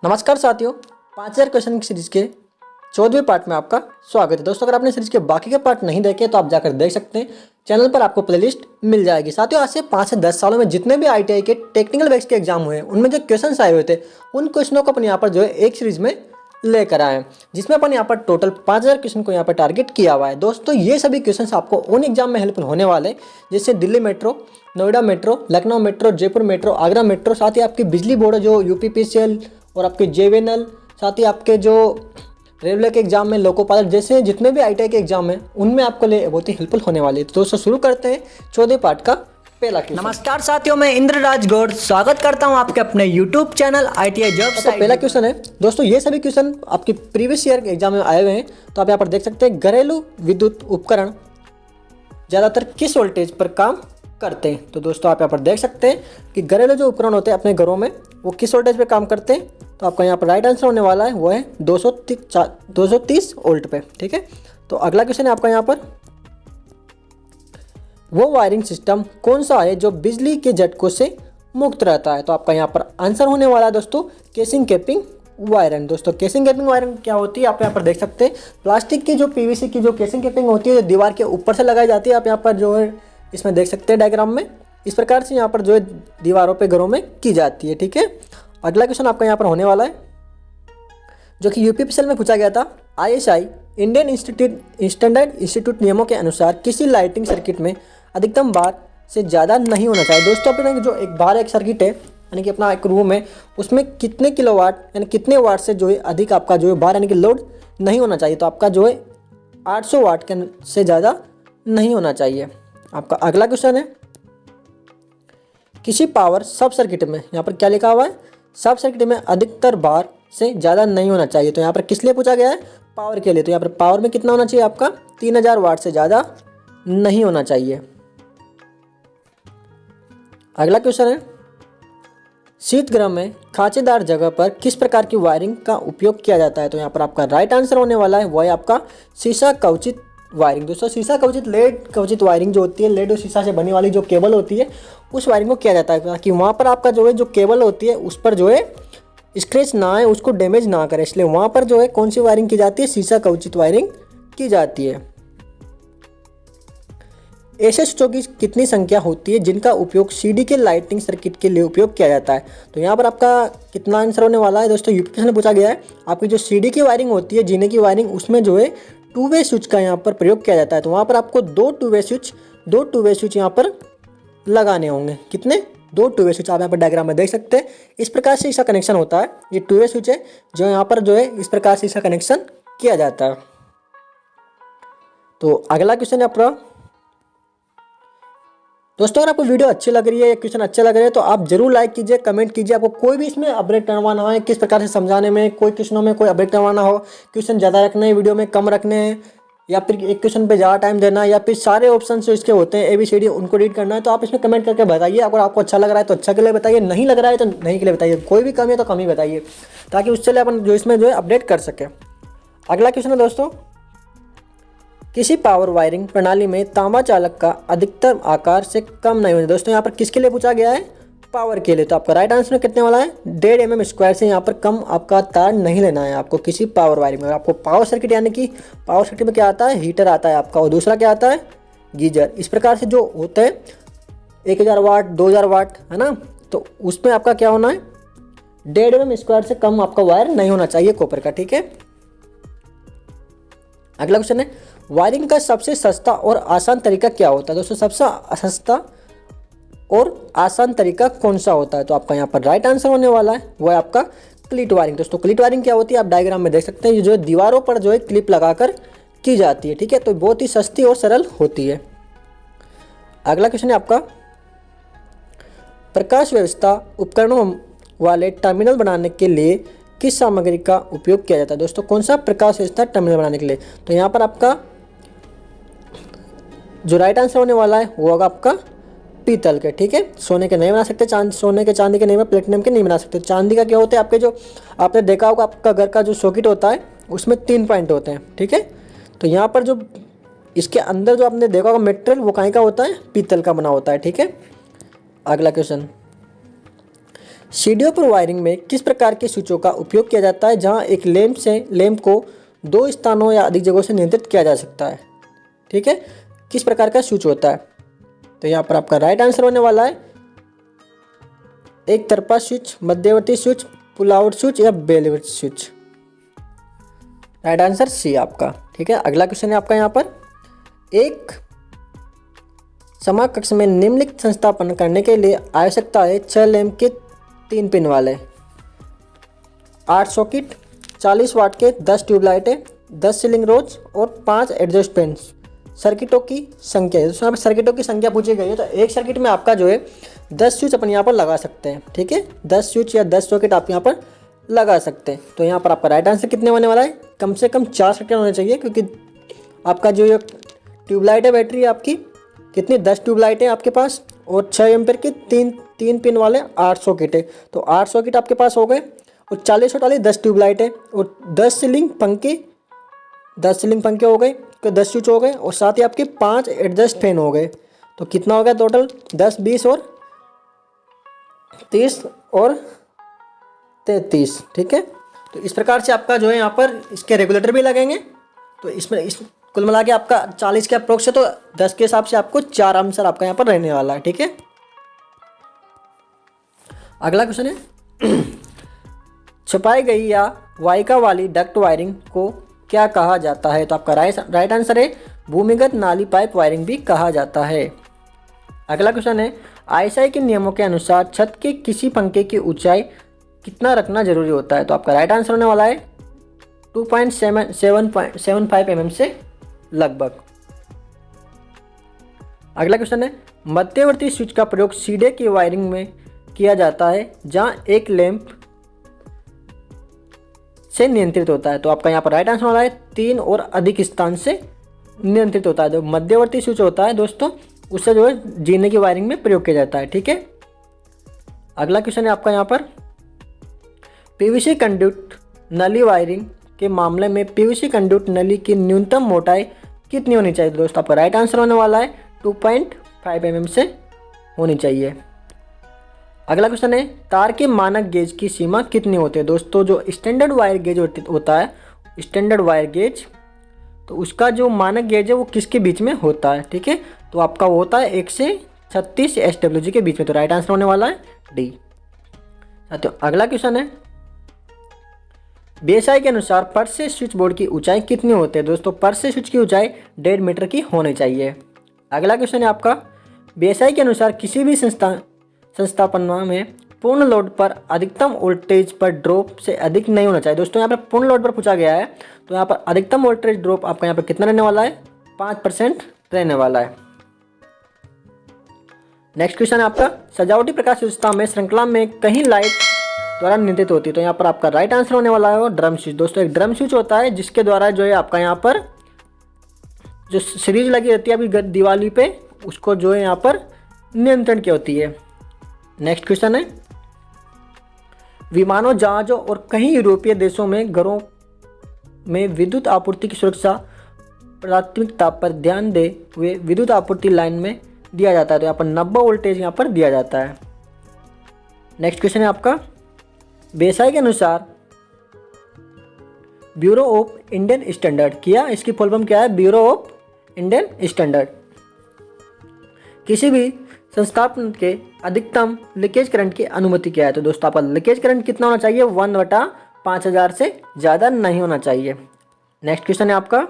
नमस्कार साथियों, 5000 क्वेश्चन की सीरीज के 14वें पार्ट में आपका स्वागत है। दोस्तों, अगर आपने सीरीज के बाकी के पार्ट नहीं देखे तो आप जाकर देख सकते हैं। चैनल पर आपको प्लेलिस्ट मिल जाएगी। साथियों, आज से 5 से 10 सालों में जितने भी ITI के टेक्निकल बैच के एग्जाम हुए उनमें जो क्वेश्चन आए हुए थे उन क्वेश्चनों को अपन यहाँ पर जो है एक सीरीज में लेकर आए हैं, जिसमें अपन यहाँ पर टोटल 5000 क्वेश्चन को यहाँ पर टारगेट किया हुआ है। दोस्तों, ये सभी क्वेश्चन आपको उन एग्जाम में हेल्पफुल होने वाले हैं, जैसे Delhi metro, Noida metro, Lucknow metro, Jaipur metro, Agra metro, साथ ही आपकी बिजली बोर्ड जो UPPCL और आपके JVNL, साथ ही आपके जो रेलवे के एग्जाम में लोको पायलट, जैसे जितने भी ITI के एग्जाम हैं उनमें आपको लिए बहुत ही हेल्पफुल होने वाली है। तो दोस्तों, शुरू करते हैं 14 पार्ट का पहला क्वेश्चन। नमस्कार साथियों, मैं इंद्रराज गौड़ स्वागत करता हूं आपके अपने YouTube चैनल ITI जॉब्स। तो पहला क्वेश्चन है दोस्तों, ये सभी क्वेश्चन आपके प्रीवियस ईयर के एग्जाम में आए हुए हैं। तो आप यहाँ पर देख सकते हैं, घरेलू विद्युत उपकरण ज़्यादातर किस वोल्टेज पर काम करते हैं। तो दोस्तों, आप यहाँ पर देख सकते हैं कि घरेलू जो उपकरण होते हैं अपने घरों में वो किस वोल्टेज पे काम करते हैं। तो आपका यहाँ पर राइट आंसर होने वाला है वो है 230 वोल्ट पे। ठीक है, तो अगला क्वेश्चन है आपका यहाँ पर, वो वायरिंग सिस्टम कौन सा है जो बिजली के झटकों से मुक्त रहता है। तो आपका यहाँ पर आंसर होने वाला है दोस्तों केसिंग कैपिंग वायरिंग। दोस्तों, केसिंग कैपिंग वायरिंग क्या होती है आप यहाँ पर देख सकते हैं। प्लास्टिक की जो PVC की जो केसिंग कैपिंग होती है जो दीवार के ऊपर से लगाई जाती है। आप यहाँ पर जो है इसमें देख सकते हैं डायग्राम में, इस प्रकार से यहाँ पर जो है दीवारों पे घरों में की जाती है। ठीक है, अगला क्वेश्चन आपका यहाँ पर होने वाला है जो कि UPPCL में पूछा गया था। ISI इंडियन स्टैंडर्ड इंस्टीट्यूट नियमों के अनुसार किसी लाइटिंग सर्किट में अधिकतम बार से ज़्यादा नहीं होना चाहिए। दोस्तों, अपने जो एक बार एक सर्किट है यानी कि अपना एक रूम है उसमें कितने किलोवाट यानी कितने वाट से जो है अधिक आपका जो है बार यानी कि लोड नहीं होना चाहिए। तो आपका जो है 800 वाट के से ज़्यादा नहीं होना चाहिए। आपका अगला क्वेश्चन है, किसी पावर सब सर्किट में, यहाँ पर क्या लिखा हुआ है, सब सर्किट में अधिकतर बार से ज़्यादा नहीं होना चाहिए। तो यहाँ पर किस लिए पूछा गया है, पावर के लिए। तो यहाँ पर पावर में कितना होना चाहिए आपका 3000 वाट से ज़्यादा नहीं होना चाहिए। अगला क्वेश्चन है, शीतगृह में खांचेदार जगह पर किस प्रकार की वायरिंग का उपयोग किया जाता है। तो यहाँ पर आपका राइट आंसर होने वाला है वो है आपका शीशा कवचित वायरिंग। दोस्तों, शीशा कवचित लेड कवचित वायरिंग जो होती है, लेड और शीशा से बनी वाली जो केबल होती है उस वायरिंग को किया जाता है ताकि वहाँ पर आपका जो है जो केबल होती है उस पर जो है स्क्रैच ना आए, उसको डैमेज ना करे, इसलिए वहाँ पर जो है कौन सी वायरिंग की जाती है, शीशा कवचित वायरिंग की जाती है। ऐसे स्विचों की कितनी संख्या होती है जिनका उपयोग CD के लाइटिंग सर्किट के लिए उपयोग किया जाता है। तो यहाँ पर आपका कितना आंसर होने वाला है दोस्तों, UPPCL ने पूछा गया है आपकी जो CD की वायरिंग होती है, जीने की वायरिंग, उसमें जो है 2 वे स्विच का यहाँ पर प्रयोग किया जाता है। तो वहाँ पर आपको 2 टू वे स्विच यहाँ पर लगाने होंगे। कितने, 2 टू वे स्विच। आप यहाँ पर डायग्राम में देख सकते हैं, इस प्रकार से इसका कनेक्शन होता है। ये 2 वे स्विच है जो यहाँ पर जो है इस प्रकार से इसका कनेक्शन किया जाता है। तो अगला क्वेश्चन है आपका, दोस्तों अगर आपको वीडियो अच्छी लग रही है या क्वेश्चन अच्छे लग रहे हैं तो आप जरूर लाइक कीजिए, कमेंट कीजिए। आपको कोई भी इसमें अपडेट करवाना है, किस प्रकार से समझाने में, कोई क्वेश्चनों में कोई अपडेट करवाना हो, क्वेश्चन ज़्यादा रखने हैं, वीडियो में कम रखने हैं, या फिर एक क्वेश्चन पे ज़्यादा टाइम देना है, या फिर सारे ऑप्शन जो इसके होते हैं ABCD उनको रीड करना है, तो आप इसमें कमेंट करके बताइए। अगर आपको अच्छा लग रहा है तो अच्छा के लिए बताइए, नहीं लग रहा है तो नहीं के लिए बताइए। कोई भी कमी है तो कमी बताइए ताकि उससे लिए अपन जो इसमें जो है अपडेट कर सकें। अगला क्वेश्चन है दोस्तों, किसी पावर वायरिंग प्रणाली में तांबा चालक का अधिकतम आकार से कम नहीं होना। दोस्तों, यहाँ पर किसके लिए पूछा गया है, पावर के लिए। तो आपका राइट आंसर कितने वाला है, 1.5 mm² से यहाँ पर कम आपका तार नहीं लेना है आपको किसी पावर वायरिंग में। आपको पावर सर्किट यानी कि पावर सर्किट में क्या आता है, हीटर आता है आपका, और दूसरा क्या आता है, गीजर। इस प्रकार से जो होते हैं 1000 वाट 2000 वाट है ना, तो उसमें आपका क्या होना है, 1.5 mm² से कम आपका वायर नहीं होना चाहिए कॉपर का। ठीक है, अगला क्वेश्चन है, वायरिंग का सबसे सस्ता और आसान तरीका क्या होता है। दोस्तों, सबसे सस्ता और आसान तरीका कौन सा होता है। तो आपका यहाँ पर राइट आंसर होने वाला है वो है आपका क्लिट वायरिंग। दोस्तों, क्लिट वायरिंग क्या होती है आप डायग्राम में देख सकते हैं, ये जो है दीवारों पर जो है क्लिप लगाकर की जाती है। ठीक है, तो बहुत ही सस्ती और सरल होती है। अगला क्वेश्चन है आपका, प्रकाश व्यवस्था उपकरणों वाले टर्मिनल बनाने के लिए किस सामग्री का उपयोग किया जाता है। दोस्तों, कौन सा प्रकाश व्यवस्था टर्मिनल बनाने के लिए। तो यहाँ पर आपका जो राइट आंसर होने वाला है वो होगा आपका पीतल के। ठीक है, सोने के नहीं बना सकते, सोने के चांदी के नहीं, प्लेटिनम के नहीं बना सकते। चांदी का क्या होता है, आपके जो आपने देखा होगा आपका घर का जो सॉकेट होता है उसमें 3 पॉइंट होते हैं। ठीक है, तो यहाँ पर जो इसके अंदर जो आपने देखा होगा मेटेरियल वो कहीं का होता है, पीतल का बना होता है। ठीक है, अगला क्वेश्चन, सीढ़ियों पर वायरिंग में किस प्रकार के स्विचों का उपयोग किया जाता है जहां एक लैंप को दो स्थानों या अधिक जगहों से नियंत्रित किया जा सकता है? ठीक है, किस प्रकार का स्विच होता है? तो यहाँ पर आपका राइट आंसर होने वाला है एक तरफा स्विच, मध्यवर्ती स्विच, पुल आउट स्विच या bell switch. Right answer C आपका। ठीक है, अगला क्वेश्चन है आपका यहाँ पर, एक समकक्ष में निम्नलिखित संस्थापन करने के लिए आवश्यकता है 6 लैंप के 3 पिन वाले 8 सॉकेट, 40 वाट के 10 ट्यूबलाइटें, 10 सीलिंग रोज और 5 एडजस्ट पेन्स। सर्किटों की संख्या है, दोस्तों यहाँ पर सर्किटों की संख्या पूछी गई है। तो एक सर्किट में आपका जो है 10 स्विच अपन यहाँ पर लगा सकते हैं। ठीक है, 10 स्विच या 10 सॉकेट आप यहाँ पर लगा सकते हैं। तो यहाँ पर आपका राइट आंसर कितने होने वाला है? कम से कम 4 सॉकेट होने चाहिए, क्योंकि आपका जो ये ट्यूबलाइट है बैटरी है आपकी कितनी 10 ट्यूबलाइट है आपके पास और 6 एम्पेयर के 3 पिन वाले 8 सॉकेट है। तो 8 सॉकेट आपके पास हो गए और 40 वाले 10 ट्यूबलाइट है और 10 सीलिंग पंखे हो गए, तो 10 स्विच हो गए और साथ ही आपके 5 एडजस्ट फैन हो गए। तो कितना हो गया टोटल? 10, 20 और 30 और 33। ठीक है, तो इस प्रकार से आपका जो है यहाँ पर इसके रेगुलेटर भी लगेंगे। तो इसमें कुल मिला के आपका 40 के अप्रोक्स है, तो 10 के हिसाब से आपको 4 आंसर आपका यहाँ पर रहने वाला है। ठीक है, अगला क्वेश्चन है छपाई गई या वाहिका वाली डक्ट वायरिंग को क्या कहा जाता है? तो आपका राइट आंसर है भूमिगत नाली पाइप वायरिंग भी कहा जाता है। अगला क्वेश्चन है आईएसआई के नियमों के अनुसार छत के किसी पंखे की ऊंचाई कितना रखना जरूरी होता है? तो आपका राइट आंसर होने वाला है 2.75 mm से लगभग। अगला क्वेश्चन है मध्यवर्ती स्विच का प्रयोग सीधे की वायरिंग में किया जाता है जहां एक लैंप से नियंत्रित होता है। तो आपका यहाँ पर राइट आंसर वाला है 3 और अधिक स्थान से नियंत्रित होता है। जो मध्यवर्ती स्विच होता है दोस्तों, उससे जो है जीने की वायरिंग में प्रयोग किया जाता है। ठीक है, अगला क्वेश्चन है आपका यहाँ पर पीवीसी कंडक्ट नली वायरिंग के मामले में पीवीसी कंडक्ट नली की न्यूनतम मोटाई कितनी होनी चाहिए? दोस्तों आपका राइट आंसर होने वाला है 2.5 mm से होनी चाहिए। अगला क्वेश्चन है तार के मानक गेज की सीमा कितनी होती है? दोस्तों जो स्टैंडर्ड वायर गेज होता है, स्टैंडर्ड वायर गेज, तो उसका जो मानक गेज है वो किसके बीच में होता है? ठीक है, तो आपका वो होता है 1 से 36 SWG के बीच में। तो राइट आंसर होने वाला है डी। साथियों अगला क्वेश्चन है बीएसआई के अनुसार फर्श से स्विच बोर्ड की ऊंचाई कितनी होती है? दोस्तों फर्श से स्विच की ऊंचाई 1.5 मीटर की होनी चाहिए। अगला क्वेश्चन है आपका बीएसआई के अनुसार किसी भी संस्थापन में पूर्ण लोड पर अधिकतम वोल्टेज पर ड्रॉप से अधिक नहीं होना चाहिए। दोस्तों यहाँ पर पूर्ण लोड पर पूछा गया है, तो यहाँ पर अधिकतम वोल्टेज ड्रॉप आपका यहाँ पर कितना रहने वाला है? 5% रहने वाला है। नेक्स्ट क्वेश्चन है आपका सजावटी प्रकाश व्यवस्था में श्रृंखला में कहीं लाइट द्वारा नियंत्रित होती है। तो यहाँ पर आपका राइट आंसर होने वाला है ड्रम स्विच। दोस्तों एक ड्रम स्विच होता है जिसके द्वारा जो है आपका यहाँ पर जो सीरीज लगी रहती है आपकी दीवाली पे, उसको जो है यहाँ पर नियंत्रण की होती है। नेक्स्ट क्वेश्चन है विमानों, जहाजों और कई यूरोपीय देशों में घरों में विद्युत आपूर्ति की सुरक्षा प्राथमिकता पर ध्यान दे हुए विद्युत आपूर्ति लाइन में दिया जाता है। तो यहाँ पर 90 वोल्टेज यहाँ पर दिया जाता है। नेक्स्ट क्वेश्चन है आपका बीएसआई के अनुसार ब्यूरो ऑफ इंडियन स्टैंडर्ड किया, इसकी फुल फॉर्म क्या है? ब्यूरो ऑफ इंडियन स्टैंडर्ड किसी भी संस्थापन के अधिकतम लीकेज करंट की अनुमति क्या है? तो दोस्तों आपका लीकेज करंट कितना होना चाहिए? 1/5000 से ज़्यादा नहीं होना चाहिए। नेक्स्ट क्वेश्चन है आपका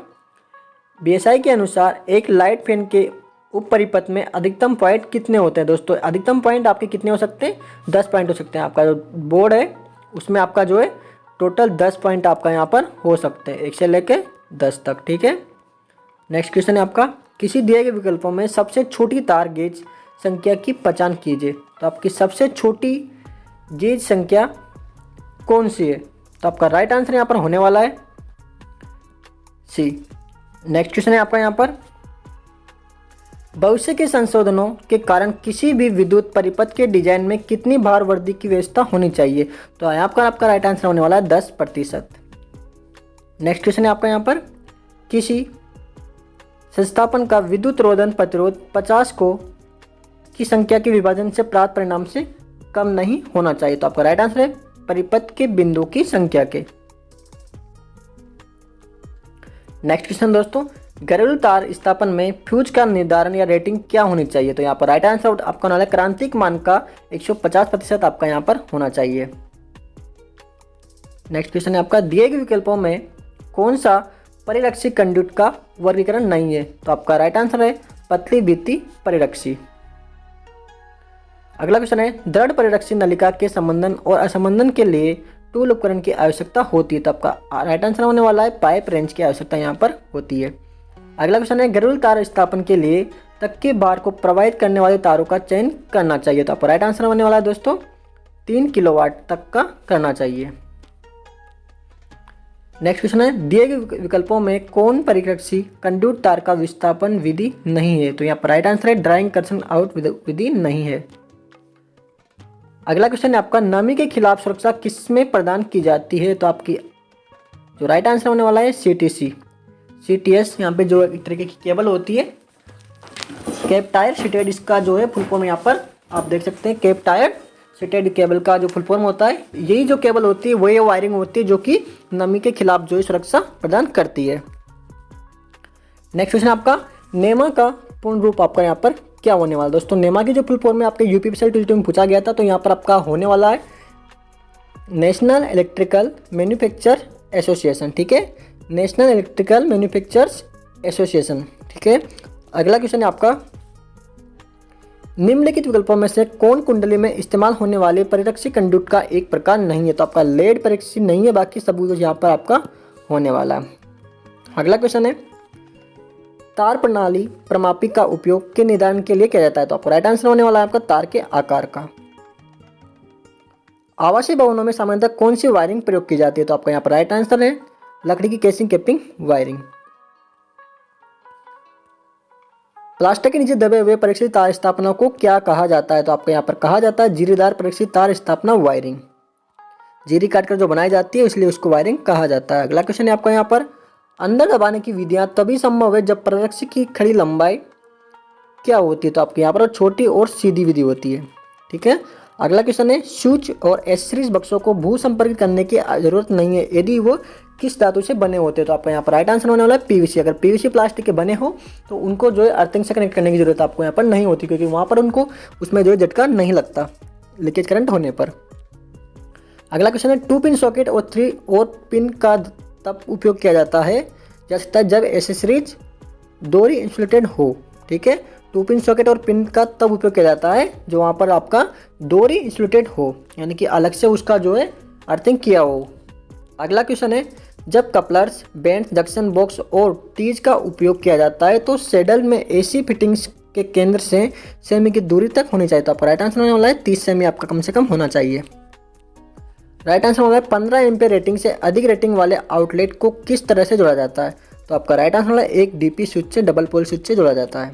बीएसआई के अनुसार एक लाइट फैन के उप परिपथ में अधिकतम पॉइंट कितने होते हैं? दोस्तों अधिकतम पॉइंट आपके कितने हो सकते हैं? 10 पॉइंट हो सकते हैं। आपका जो बोर्ड है उसमें आपका जो है टोटल 10 पॉइंट आपका यहाँ पर हो सकते हैं, 1 से लेकर 10 तक। ठीक है, नेक्स्ट क्वेश्चन है आपका किसी दिए गए विकल्पों में सबसे छोटी तार गेज संख्या की पहचान कीजिए। तो आपकी सबसे छोटी गेज संख्या कौन सी है? तो आपका राइट आंसर यहाँ पर होने वाला है सी। नेक्स्ट क्वेश्चन है आपका यहाँ पर भविष्य के संशोधनों के कारण किसी भी विद्युत परिपथ के डिजाइन में कितनी भार वृद्धि की व्यवस्था होनी चाहिए? तो यहाँ पर आपका राइट आंसर होने वाला है 10%। नेक्स्ट क्वेश्चन है आपका यहाँ पर किसी संस्थापन का विद्युत रोधन प्रतिरोध 50 को की संख्या के विभाजन से प्राप्त परिणाम से कम नहीं होना चाहिए। तो आपका राइट आंसर है परिपथ के बिंदु की संख्या के। नेक्स्ट क्वेश्चन दोस्तों, घरेलू तार स्थापन में फ्यूज का निर्धारण या रेटिंग क्या होनी चाहिए? तो यहाँ पर राइट आंसर आपका होना है क्रांतिक मान का 150% आपका यहाँ पर होना चाहिए। नेक्स्ट क्वेश्चन है आपका, दिए गए विकल्पों में कौन सा परिरक्षी कंडक्ट का वर्गीकरण नहीं है? तो आपका राइट आंसर है पतली भित्ति परिरक्षी। अगला क्वेश्चन है, दृढ़ परिरक्षी नलिका के संबंधन और असंबंधन के लिए टूल उपकरण की आवश्यकता होती है? तो आपका राइट आंसर होने वाला है पाइप रेंच की आवश्यकता यहाँ पर होती है। अगला क्वेश्चन है, घरेलू तार स्थापन के लिए तक के भार को प्रवाहित करने वाले तारों का चयन करना चाहिए? तो आपका राइट आंसर होने वाला है दोस्तों 3 किलोवाट तक का करना चाहिए। नेक्स्ट क्वेश्चन है, दिए गए विकल्पों में कौन परिरक्षी कंडक्ट तार का विस्थापन विधि नहीं है? तो यहाँ पर राइट आंसर है ड्राइंग कर्सन आउट विधि नहीं है। अगला क्वेश्चन है आपका, नमी के खिलाफ सुरक्षा किसमें प्रदान की जाती है? तो आपकी जो राइट आंसर होने वाला है CTS। यहाँ पे जो एक तरीके की केबल होती है कैप टायर शीटेड, इसका जो है फुल फॉर्म यहाँ पर आप देख सकते हैं। कैप टायर शीटेड केबल का जो फुल फॉर्म होता है, यही जो केबल होती है वही वायरिंग होती है जो कि नमी के खिलाफ जो है सुरक्षा प्रदान करती है। नेक्स्ट क्वेश्चन आपका, नेमा का पूर्ण रूप आपका यहाँ पर क्या होने वाला? दोस्तों नेमा की जो फुल फॉर्म में आपके यूपीपीसीएल 22 में पूछा गया था, तो यहाँ पर आपका होने वाला है नेशनल इलेक्ट्रिकल मैन्युफैक्चर एसोसिएशन। ठीक है, नेशनल इलेक्ट्रिकल मैन्युफैक्चरर्स एसोसिएशन। ठीक है, अगला क्वेश्चन है आपका, निम्नलिखित विकल्पों में से कौन कुंडली में इस्तेमाल होने वाले परिरक्षी कंडक्ट का एक प्रकार नहीं है? तो आपका लेड परिरक्षी नहीं है, बाकी सब कुछ यहाँ पर आपका होने वाला है। अगला क्वेश्चन है, तार प्रणाली प्रमापी का उपयोग के निर्धारण के लिए किया जाता है? तो आपको राइट आंसर होने वाला है आपका तार के आकार का। आवासीय भवनों में सामान्यतः कौन सी वायरिंग प्रयोग की जाती है? तो आपका यहाँ पर राइट आंसर है लकड़ी की केसिंग कैपिंग वायरिंग। प्लास्टिक के नीचे दबे हुए परिरक्षित तार स्थापना को क्या कहा जाता है? तो आपको यहाँ पर कहा जाता है जीरीदार परिरक्षित तार स्थापना वायरिंग। जीरी काटकर जो बनाई जाती है इसलिए उसको वायरिंग कहा जाता है। अगला क्वेश्चन है आपका यहाँ पर, अंदर दबाने की विधियां तभी संभव है जब परिरक्षी की खड़ी लंबाई क्या होती है? तो आपके यहाँ पर छोटी और सीधी विधि होती है। ठीक है, अगला क्वेश्चन है, स्विच और एसेसरीज बक्सों को भू संपर्कित करने की जरूरत नहीं है यदि वो किस धातु से बने होते हैं? तो आपका यहाँ पर राइट आंसर होने वाला है PVC। अगर PVC प्लास्टिक के बने हो तो उनको जो है अर्थिंग से कनेक्ट करने की जरूरत आपको यहाँ पर नहीं होती, क्योंकि वहाँ पर उनको उसमें जो है झटका नहीं लगता लीकेज करंट होने पर। अगला क्वेश्चन है, 2 पिन सॉकेट और 3 और पिन का तब उपयोग किया जाता है जब एसेसरीज दोहरी इंसुलेटेड हो। ठीक है, 2 पिन सॉकेट और पिन का तब उपयोग किया जाता है जो वहाँ पर आपका दोहरी इंसुलेटेड हो, यानी कि अलग से उसका जो है अर्थिंग किया हो। अगला क्वेश्चन है, जब कपलर्स, बैंड, जंक्शन बॉक्स और टीज का उपयोग किया जाता है तो सैडल में AC फिटिंग्स के केंद्र से सेमी की दूरी तक होनी चाहिए? तो आपका राइट आंसर होने वाला है 30 सेमी आपका कम से कम होना चाहिए। राइट आंसर होगा 15 एम्पीयर रेटिंग से अधिक रेटिंग वाले आउटलेट को किस तरह से जोड़ा जाता है? तो आपका राइट आंसर होगा एक DP स्विच से डबल पोल स्विच से जोड़ा जाता है।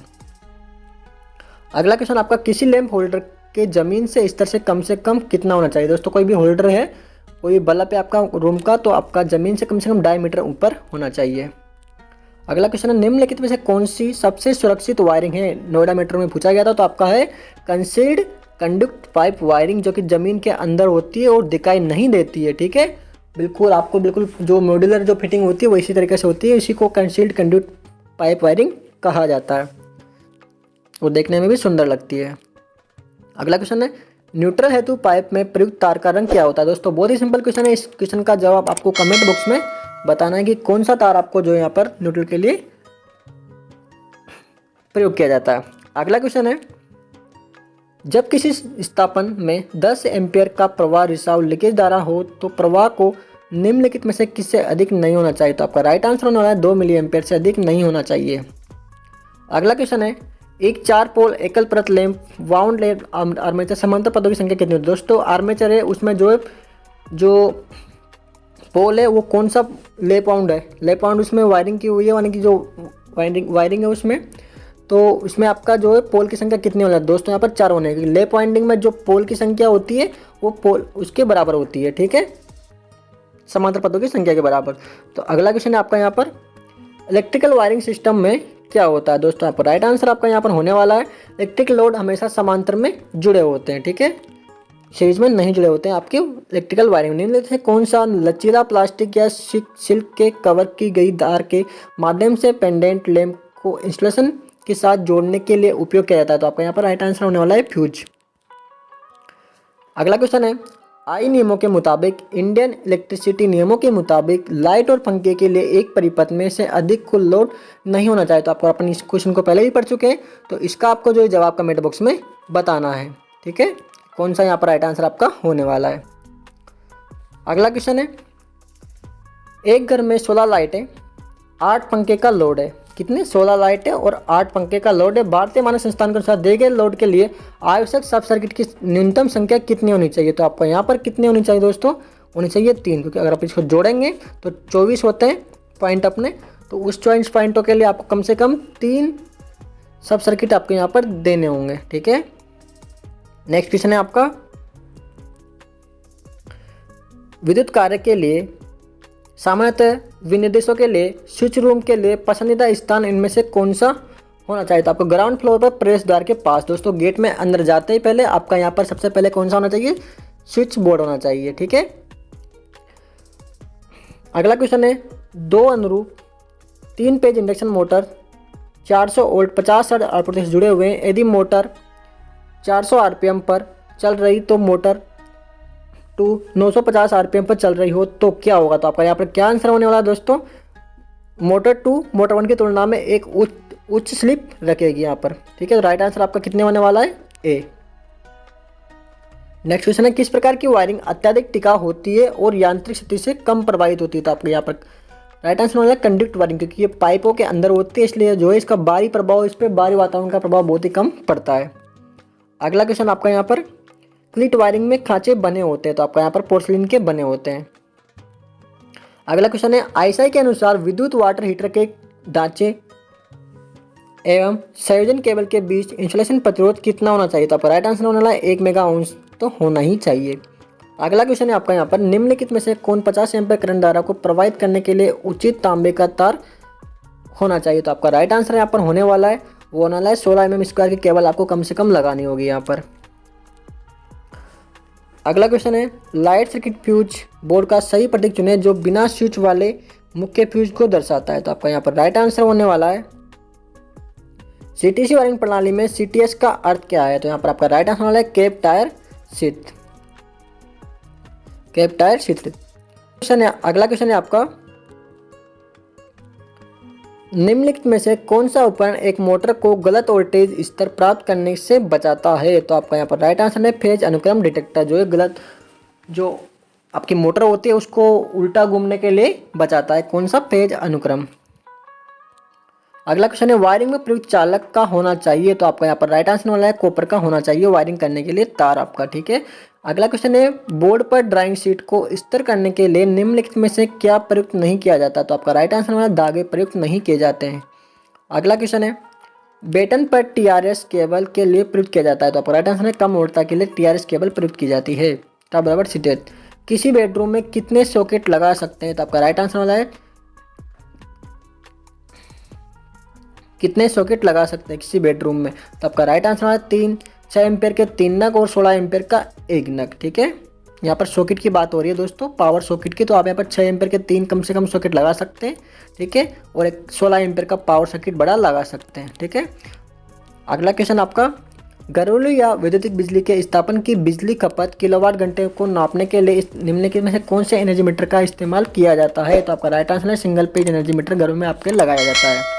अगला क्वेश्चन आपका, किसी लैंप होल्डर के जमीन से स्तर से कम कितना होना चाहिए? दोस्तों कोई भी होल्डर है, कोई बल्ब है आपका रूम का, तो आपका जमीन से कम 2.5 मीटर ऊपर होना चाहिए। अगला क्वेश्चन है, निम्नलिखित में से कौन सी सबसे सुरक्षित वायरिंग है? नोएडा मेट्रो में पूछा गया था, तो आपका है कंसील्ड कंडक्ट पाइप वायरिंग, जो कि ज़मीन के अंदर होती है और दिखाई नहीं देती है। ठीक है, बिल्कुल आपको बिल्कुल जो मॉड्यूलर जो फिटिंग होती है वो इसी तरीके से होती है, इसी को कंसील्ड कंडक्ट पाइप वायरिंग कहा जाता है और देखने में भी सुंदर लगती है। अगला क्वेश्चन है, न्यूट्रल हेतु पाइप में प्रयुक्त तार का रंग क्या होता है? दोस्तों बहुत ही सिंपल क्वेश्चन है, इस क्वेश्चन का जवाब आपको कमेंट बॉक्स में बताना है कि कौन सा तार आपको जो यहाँ पर न्यूट्रल के लिए प्रयोग किया जाता है। अगला क्वेश्चन है, जब किसी स्थापन में 10 एम्पियर का प्रवाह रिसाव लीकेज धारा हो तो प्रवाह को निम्नलिखित में से किससे अधिक नहीं होना चाहिए? तो आपका राइट आंसर होने वाला है 2 मिली एम्पियर से अधिक नहीं होना चाहिए। अगला क्वेश्चन है, एक 4 पोल एकल परत लैंप वाउंड लैंप आर्मेचर समांतर पदों की संख्या कितनी है? दोस्तों आर्मेचर है, उसमें जो पोल है वो कौन सा लैंप वाउंड है? लैंप वाउंड उसमें वायरिंग की हुई है, यानी कि जो वायरिंग है उसमें, तो उसमें आपका जो है पोल की संख्या कितनी होना है? दोस्तों यहाँ पर 4 होने की। लैंप वाइंडिंग में जो पोल की संख्या होती है वो पोल उसके बराबर होती है। ठीक है, समांतर पदों की संख्या के बराबर। तो अगला क्वेश्चन है आपका यहाँ पर, इलेक्ट्रिकल वायरिंग सिस्टम में क्या होता है? दोस्तों यहाँ पर राइट आंसर आपका यहाँ पर होने वाला है इलेक्ट्रिक लोड हमेशा समांतर में जुड़े होते हैं। ठीक है, सीरीज में नहीं जुड़े होते हैं आपके इलेक्ट्रिकल वायरिंग। निम्नलिखित से कौन सा लचीला प्लास्टिक या सिल्क के कवर की गई तार के माध्यम से पेंडेंट लैंप को इंस्टॉलेशन के साथ जोड़ने के लिए उपयोग किया जाता है? तो आपका यहाँ पर राइट आंसर होने वाला है फ्यूज। अगला क्वेश्चन है, आई नियमों के मुताबिक, इंडियन इलेक्ट्रिसिटी नियमों के मुताबिक लाइट और पंखे के लिए एक परिपथ में से अधिक कुल लोड नहीं होना चाहिए। तो आपको अपन इस क्वेश्चन को पहले ही पढ़ चुके हैं, तो इसका आपको जो जवाब कमेंट बॉक्स में बताना है। ठीक है, कौन सा यहाँ पर राइट आंसर आपका होने वाला है। अगला क्वेश्चन है, एक घर में 16 लाइटें 8 पंखे का लोड है। कितने? 16 लाइटें और 8 पंखे का लोड है। भारतीय मानक संस्थान के अनुसार दिए गए लोड के लिए आवश्यक सब सर्किट की न्यूनतम संख्या कितनी होनी चाहिए? तो आपको यहाँ पर कितनी होनी चाहिए दोस्तों? होनी चाहिए 3, क्योंकि अगर आप इसको जोड़ेंगे तो 24 होते हैं पॉइंट अपने, तो उस 24 पॉइंटों के लिए आपको कम से कम 3 सब सर्किट आपको यहाँ पर देने होंगे। ठीक है, नेक्स्ट क्वेश्चन है आपका, विद्युत कार्य के लिए सामान्यतः विनिर्देशों के लिए स्विच रूम के लिए पसंदीदा स्थान इनमें से कौन सा होना चाहिए? तो आपको ग्राउंड फ्लोर पर प्रवेश द्वार के पास। दोस्तों गेट में अंदर जाते ही पहले आपका यहाँ पर सबसे पहले कौन सा होना चाहिए? स्विच बोर्ड होना चाहिए। ठीक है, अगला क्वेश्चन है, 2 अनुरूप 3 page induction motor 400 volt 50 hertz output से जुड़े हुए हैं। यदि मोटर 400 आरपीएम पर चल रही तो मोटर 950 आरपीएम पर चल रही हो तो क्या होगा? तो आपका यहाँ पर क्या आंसर होने वाला है दोस्तों? मोटर 2 मोटर 1 की तुलना में एक उच्च स्लिप रखेगी यहाँ पर। ठीक है, तो राइट आंसर आपका कितने होने वाला है? ए। नेक्स्ट क्वेश्चन है, किस प्रकार की वायरिंग अत्यधिक टिकाऊ होती है और यांत्रिक स्थिति से कम प्रभावित होती है? तो आपको यहाँ पर राइट आंसर होने वाला है कंडक्ट वायरिंग, क्योंकि ये पाइपों के अंदर होती है, इसलिए जो है इसका बाहरी प्रभाव, इस पर बाहरी वातावरण का प्रभाव बहुत ही कम पड़ता है। अगला क्वेश्चन आपका यहाँ पर, क्लिट वायरिंग में खांचे बने होते हैं। तो आपका यहाँ पर पोर्सलिन के बने होते हैं। अगला क्वेश्चन है, आईएसआई के अनुसार विद्युत वाटर हीटर के ढांचे एवं संयोजन केबल के बीच इंसुलेशन प्रतिरोध कितना होना चाहिए? तो आपका राइट आंसर होने वाला है 1 मेगा ओम्स तो होना ही चाहिए। अगला क्वेश्चन है आपका यहाँ पर, निम्नलिखित में से कौन 50 एम्पीयर करंट धारा को प्रवाहित करने के लिए उचित तांबे का तार होना चाहिए? तो आपका राइट आंसर यहाँ पर होने वाला है, वो होने वाला है 16 mm स्क्वायर की केबल आपको कम से कम लगानी होगी यहाँ पर। अगला क्वेश्चन है, लाइट सर्किट फ्यूज बोर्ड का सही प्रतीक चुनें जो बिना स्विच वाले मुख्य फ्यूज को दर्शाता है। तो आपका यहाँ पर राइट आंसर होने वाला है, सीटीसी वायरिंग प्रणाली में सीटीएस का अर्थ क्या है? तो यहाँ पर आपका राइट आंसर वाला है cap tyre sheet. Cap tyre sheet question है। अगला क्वेश्चन है आपका, निम्नलिखित में से कौन सा उपकरण एक मोटर को गलत वोल्टेज स्तर प्राप्त करने से बचाता है? तो आपका यहाँ पर राइट आंसर है फेज अनुक्रम डिटेक्टर, जो है गलत, जो आपकी मोटर होती है उसको उल्टा घूमने के लिए बचाता है। कौन सा? फेज अनुक्रम। अगला क्वेश्चन है, वायरिंग में प्रयुक्त चालक का होना चाहिए। तो आपका यहाँ पर राइट आंसर वाला है कॉपर का होना चाहिए वायरिंग करने के लिए तार आपका। ठीक है, अगला क्वेश्चन है, बोर्ड पर ड्राइंग शीट को स्थिर करने के लिए निम्नलिखित में से क्या प्रयुक्त नहीं किया जाता? तो आपका राइट आंसर वाला धागे प्रयुक्त नहीं किए जाते हैं। अगला क्वेश्चन है, बेटन पर टीआरएस केबल के लिए प्रयुक्त किया जाता है। तो आपका राइट आंसर है कम वोल्टता के लिए टीआरएस केबल प्रयुक्त की जाती है। तो बराबर सीटेड, किसी बेडरूम में कितने सॉकेट लगा सकते हैं? तो आपका राइट आंसर वाला है कितने सॉकेट लगा सकते हैं किसी बेडरूम में? तो आपका राइट आंसर है 3, 6 एम्पेयर के 3 नग और 16 एम्पेयर का 1 नग। ठीक है, यहाँ पर सॉकेट की बात हो रही है दोस्तों, पावर सॉकेट की। तो आप यहाँ पर 6 एम्पेयर के 3 कम से कम सॉकेट लगा सकते हैं। ठीक है, और एक 16 एम्पेयर का पावर सॉकेट बड़ा लगा सकते हैं। ठीक है, अगला क्वेश्चन आपका, घरेलू या वैद्युतिक बिजली के स्थापन की बिजली खपत किलोवाट घंटे को नापने के लिए निम्नलिखित में से कौन से एनर्जी मीटर का इस्तेमाल किया जाता है? तो आपका राइट आंसर है सिंगल पेज एनर्जी मीटर घरों में आपके लगाया जाता है।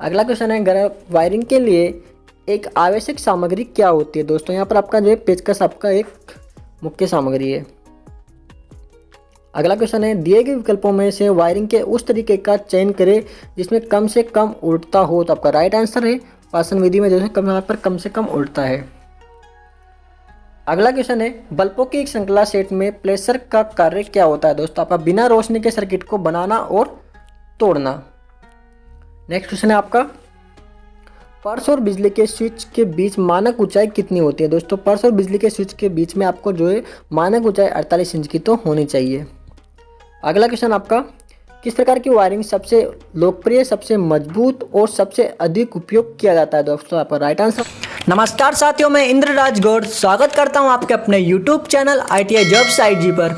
अगला क्वेश्चन है, घर वायरिंग के लिए एक आवश्यक सामग्री क्या होती है? दोस्तों यहाँ पर आपका जो है पेचकस आपका एक मुख्य सामग्री है। अगला क्वेश्चन है, दिए गए विकल्पों में से वायरिंग के उस तरीके का चयन करें जिसमें कम से कम उल्टता हो। तो आपका राइट आंसर है पासन विधि में जो है कम से कम उल्टता है। अगला क्वेश्चन है, बल्बों की एक श्रृंखला सेट में प्लेसर का कार्य क्या होता है? दोस्तों आपका बिना रोशनी के सर्किट को बनाना और तोड़ना। नेक्स्ट क्वेश्चन है आपका, पर्स और बिजली के स्विच के बीच मानक ऊंचाई कितनी होती है? दोस्तों पर्स और बिजली के स्विच के बीच में आपको जो है मानक ऊंचाई 48 इंच की तो होनी चाहिए। अगला क्वेश्चन आपका, किस प्रकार की वायरिंग सबसे लोकप्रिय, सबसे मजबूत और सबसे अधिक उपयोग किया जाता है? दोस्तों आपका राइट आंसर नमस्कार साथियों, मैं इंद्रराज गौड़ स्वागत करता हूं आपके अपने YouTube channel ITI jobs IG पर।